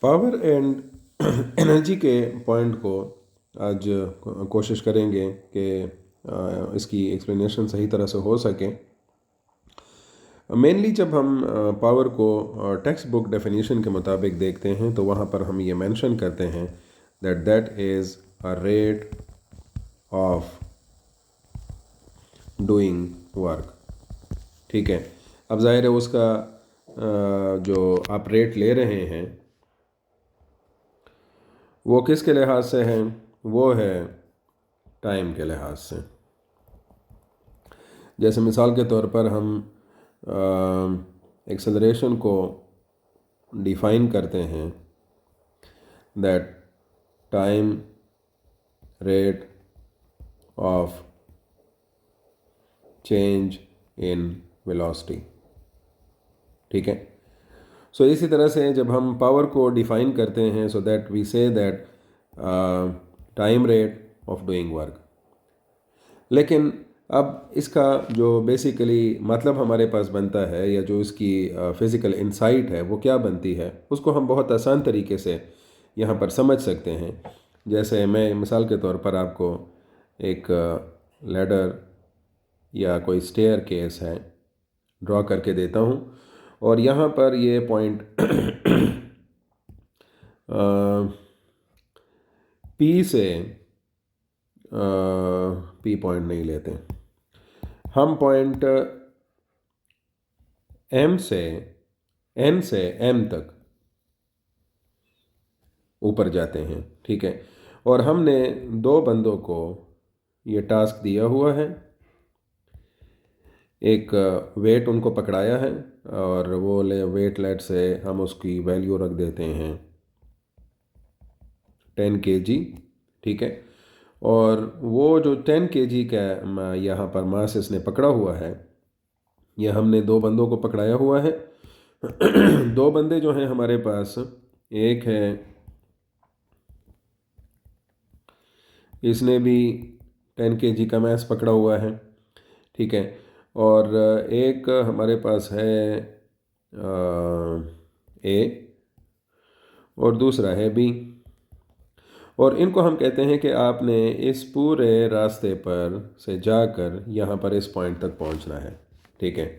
Power and energy के point को आज कोशिश करेंगे कि इसकी एक्सप्लेनेशन सही तरह से हो सके। मेनली जब हम पावर को टेक्स्ट बुक डेफिनेशन के मुताबिक देखते हैं तो वहाँ पर हम ये मेंशन करते हैं that is a rate of doing work. ठीक है, अब जाहिर है उसका जो आप रेट ले रहे हैं वो किसके लिहाज से है, वो है टाइम के लिहाज से। जैसे मिसाल के तौर पर हम एक्सेलरेशन को डिफ़ाइन करते हैं that time rate of change in velocity. ठीक है, सो इसी तरह से जब हम पावर को डिफ़ाइन करते हैं so that we say that time rate of doing work. लेकिन अब इसका जो बेसिकली मतलब हमारे पास बनता है या जो इसकी फ़िज़िकल इंसाइट है वो क्या बनती है, उसको हम बहुत आसान तरीके से यहाँ पर समझ सकते हैं। जैसे मैं मिसाल के तौर पर आपको एक लैडर या कोई स्टेयर केस है ड्रॉ करके देता हूँ और यहाँ पर ये पॉइंट पी से पी पॉइंट नहीं लेते, हम पॉइंट एम से एन से एम तक ऊपर जाते हैं। ठीक है, और हमने दो बंदों को ये टास्क दिया हुआ है, एक वेट उनको पकड़ाया है और वो वेट लेट से हम उसकी वैल्यू रख देते हैं 10 kg। ठीक है, और वो जो 10 kg का यहाँ पर मास इसने पकड़ा हुआ है, ये हमने दो बंदों को पकड़ाया हुआ है। दो बंदे जो हैं हमारे पास, एक है इसने भी 10 kg का मास पकड़ा हुआ है। ठीक है, और एक हमारे पास है ए और दूसरा है बी, और इनको हम कहते हैं कि आपने इस पूरे रास्ते पर से जाकर यहाँ पर इस पॉइंट तक पहुँचना है। ठीक है,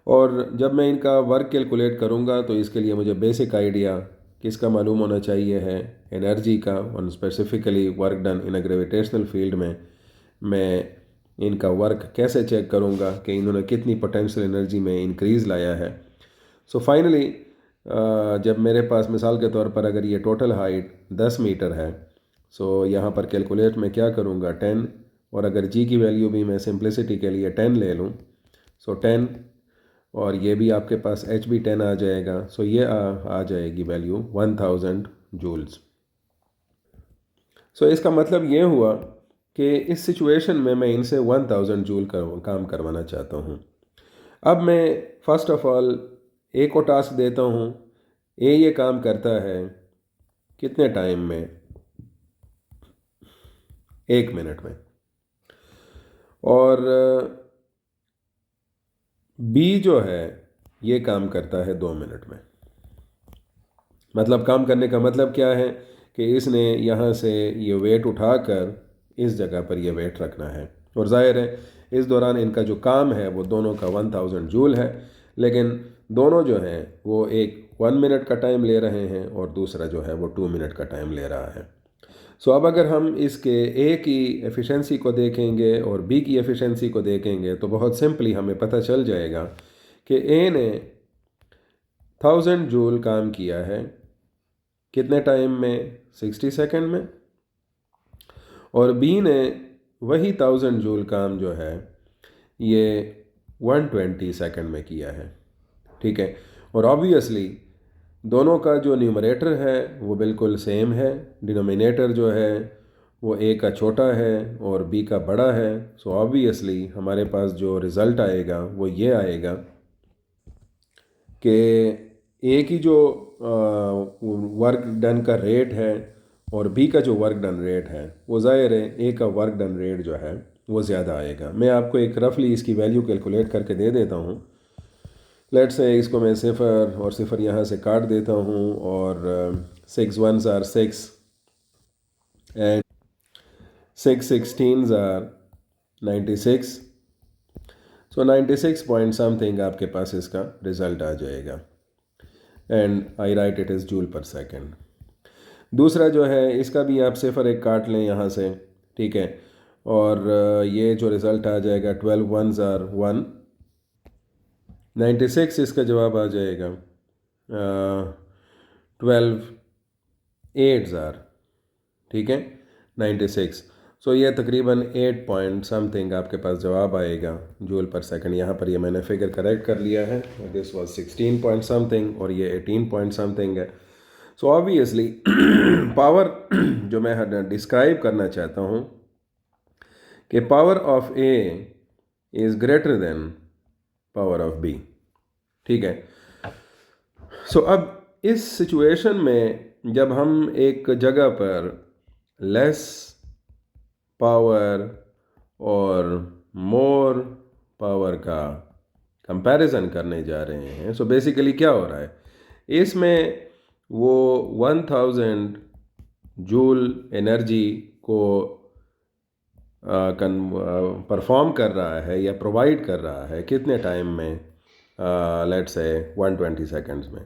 और जब मैं इनका वर्क कैलकुलेट करूँगा तो इसके लिए मुझे बेसिक आइडिया किसका मालूम होना चाहिए है, एनर्जी का, और specifically work done in a gravitational field में मैं इनका वर्क कैसे चेक करूँगा कि इन्होंने कितनी पोटेंशियल एनर्जी में इंक्रीज़ लाया है। सो फाइनली जब मेरे पास मिसाल के तौर पर अगर ये टोटल हाइट 10 मीटर है, सो यहाँ पर कैलकुलेट मैं क्या करूँगा 10, और अगर जी की वैल्यू भी मैं सिंप्लिसिटी के लिए 10 ले लूँ, सो 10, और ये भी आपके पास एच भी 10 आ जाएगा, सो ये आ जाएगी वैल्यू 1000 जूल्स। सो इसका मतलब ये हुआ कि इस सिचुएशन में मैं इनसे 1000 जूल काम करवाना चाहता हूँ। अब मैं फ़र्स्ट ऑफ ऑल ए को टास्क देता हूँ, ए ये काम करता है कितने टाइम में, 1 मिनट में, और बी जो है ये काम करता है 2 मिनट में। मतलब काम करने का मतलब क्या है कि इसने यहाँ से ये वेट उठाकर इस जगह पर ये वेट रखना है, और जाहिर है इस दौरान इनका जो काम है वो दोनों का 1000 जूल है, लेकिन दोनों जो हैं वो एक 1 मिनट का टाइम ले रहे हैं और दूसरा जो है वो 2 मिनट का टाइम ले रहा है। सो अब अगर हम इसके ए की एफिशिएंसी को देखेंगे और बी की एफिशिएंसी को देखेंगे तो बहुत सिंपली हमें पता चल जाएगा कि ए ने 1000 जूल काम किया है कितने टाइम में, 60 सेकंड में, और बी ने वही 1000 जूल काम जो है ये 120 सेकंड में किया है। ठीक है, और ऑब्वियसली दोनों का जो न्यूमरेटर है वो बिल्कुल सेम है, डिनोमिनेटर जो है वो ए का छोटा है और बी का बड़ा है। सो ऑब्वियसली हमारे पास जो रिज़ल्ट आएगा वो ये आएगा कि ए की जो वर्क डन का रेट है और बी का जो वर्क डन रेट है वो ज़ाहिर है ए का वर्क डन रेट जो है वो ज़्यादा आएगा। मैं आपको एक रफली इसकी वैल्यू कैलकुलेट करके दे देता हूँ। लेट्स से इसको मैं सिफ़र और सिफ़र यहाँ से काट देता हूँ और 6 1s are 6 and 6 16s are 96। So 96 point something आपके पास इसका रिज़ल्ट आ जाएगा and I right it is joule पर सेकेंड। दूसरा जो है इसका भी आप सिफ़र एक काट लें यहाँ से, ठीक है, और ये जो रिज़ल्ट आ जाएगा 12 1s are 1, 96 इसका जवाब आ जाएगा, 12 8s are, ठीक है, 96। सो ये तकरीबन 8 पॉइंट समथिंग आपके पास जवाब आएगा जूल पर सेकंड। यहाँ पर ये मैंने फिगर करेक्ट कर लिया है, दिस वाज 16 पॉइंट समथिंग और ये 18 पॉइंट समथिंग है। सो ऑब्वियसली पावर जो मैं डिस्क्राइब करना चाहता हूँ कि power of A is greater than power of B, ठीक है। सो अब इस सिचुएशन में जब हम एक जगह पर लेस पावर और मोर पावर का कंपैरिजन करने जा रहे हैं, सो बेसिकली क्या हो रहा है इसमें, वो 1000 जूल एनर्जी को परफॉर्म कर रहा है या प्रोवाइड कर रहा है कितने टाइम में, लेट्स से 120 सेकेंड्स में।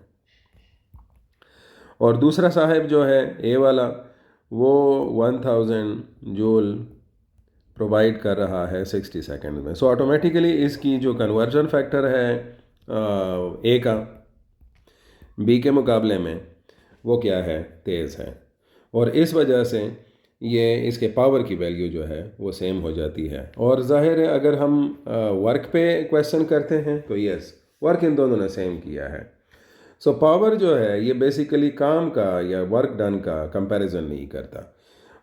और दूसरा साहब जो है ए वाला वो 1000 जूल प्रोवाइड कर रहा है 60 सेकेंड में। सो ऑटोमेटिकली इसकी जो कन्वर्जन फैक्टर है ए का बी के मुकाबले में वो क्या है, तेज़ है, और इस वजह से ये इसके पावर की वैल्यू जो है वो सेम हो जाती है। और ज़ाहिर है अगर हम वर्क पे क्वेश्चन करते हैं तो यस, वर्क इन दोनों ने सेम किया है। सो पावर जो है ये बेसिकली काम का या वर्क डन का कंपैरिजन नहीं करता,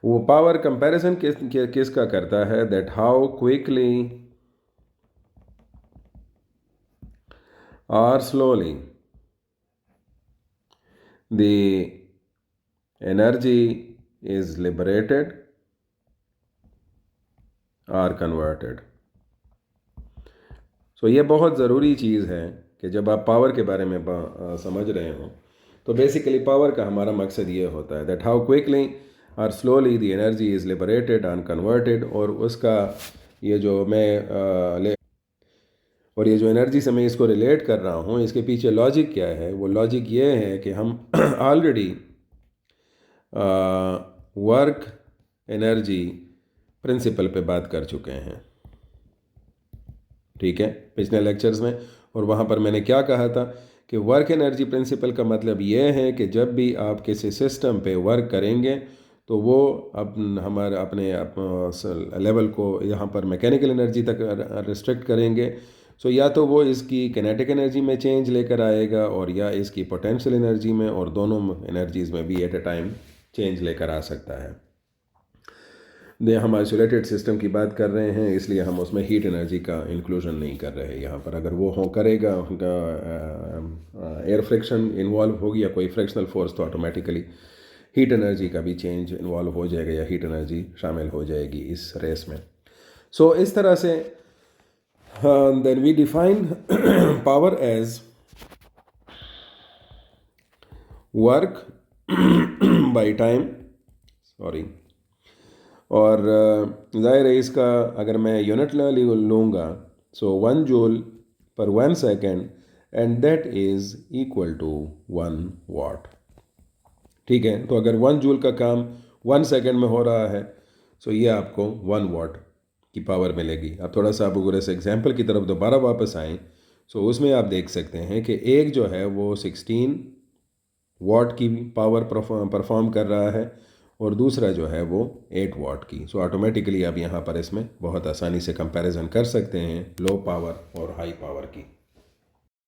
वो पावर कंपैरिजन किसका करता है, दैट हाउ क्विकली और slowly the energy is liberated or converted। सो ये बहुत ज़रूरी चीज़ है कि जब आप पावर के बारे में समझ रहे हो तो बेसिकली पावर का हमारा मकसद ये होता है दैट हाउ क्विकली और slowly the energy is liberated and converted. और उसका ये जो मैं और ये जो एनर्जी से मैं इसको रिलेट कर रहा हूँ इसके पीछे लॉजिक क्या है, वो लॉजिक ये है कि हम ऑलरेडी वर्क एनर्जी प्रिंसिपल पे बात कर चुके हैं, ठीक है, पिछले लेक्चर्स में। और वहाँ पर मैंने क्या कहा था कि वर्क एनर्जी प्रिंसिपल का मतलब ये है कि जब भी आप किसी सिस्टम पे वर्क करेंगे तो वो हमारे अपने लेवल को यहाँ पर मैकेनिकल एनर्जी तक रिस्ट्रिक्ट करेंगे। सो या तो वो इसकी किनेटिक एनर्जी में चेंज लेकर आएगा और या इसकी पोटेंशियल एनर्जी में, और दोनों एनर्जीज़ में भी एट ए टाइम चेंज लेकर आ सकता है। हम आइसोलेटेड सिस्टम की बात कर रहे हैं इसलिए हम उसमें हीट एनर्जी का इंक्लूजन नहीं कर रहे यहाँ पर। अगर वो करेगा उनका एयर फ्रिक्शन इन्वॉल्व होगी या कोई फ्रिक्शनल फोर्स तो ऑटोमेटिकली हीट एनर्जी का भी चेंज इन्वॉल्व हो जाएगा या हीट एनर्जी शामिल हो जाएगी इस रेस में। सो इस तरह से then we define power as work by time, sorry, और ज़ाहिर है इसका अगर मैं यूनिट लूँगा सो 1 जूल पर 1 second and that is equal to 1 watt, ठीक है। तो अगर 1 जूल का काम 1 सेकेंड में हो रहा है सो ये आपको 1 वाट की पावर मिलेगी। अब थोड़ा सा आप अगर इस एग्जाम्पल की तरफ दोबारा वापस आएँ सो उसमें आप देख सकते हैं कि एक जो है वो 16 वाट की पावर परफॉर्म कर रहा है और दूसरा जो है वो 8 वाट की। सो ऑटोमेटिकली आप यहाँ पर इसमें बहुत आसानी से कंपैरिजन कर सकते हैं लो पावर और हाई पावर की।